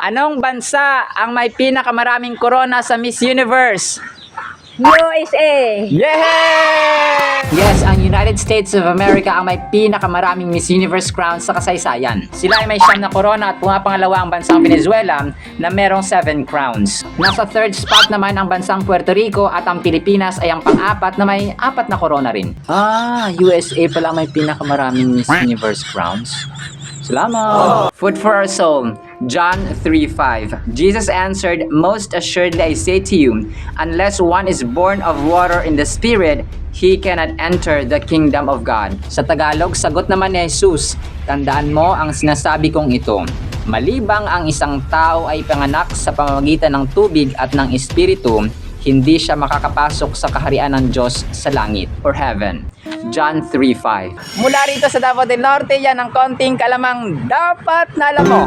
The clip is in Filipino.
Anong bansa ang may pinakamaraming korona sa Miss Universe? USA! Yeah! Yes, ang United States of America ang may pinakamaraming Miss Universe crowns sa kasaysayan. Sila ay may 9 na korona at pumapangalawa ang bansang Venezuela na merong 7 crowns. Nasa 3rd spot naman ang bansang Puerto Rico at ang Pilipinas ay ang pang-apat na may 4 na korona rin. USA pala may pinakamaraming Miss Universe crowns. Salamat! Food for our soul. John 3:5. Jesus answered, "Most assuredly I say to you, unless one is born of water in the Spirit, he cannot enter the kingdom of God." Sa Tagalog, sagot naman ni Jesus, "Tandaan mo ang sinasabi kong ito. Malibang ang isang tao ay panganak sa pamamagitan ng tubig at ng Espiritu, hindi siya makakapasok sa kaharian ng Diyos sa langit or heaven." John 3:5. Mula rito sa Davao del Norte, yan ang konting kalamang dapat na alam mo.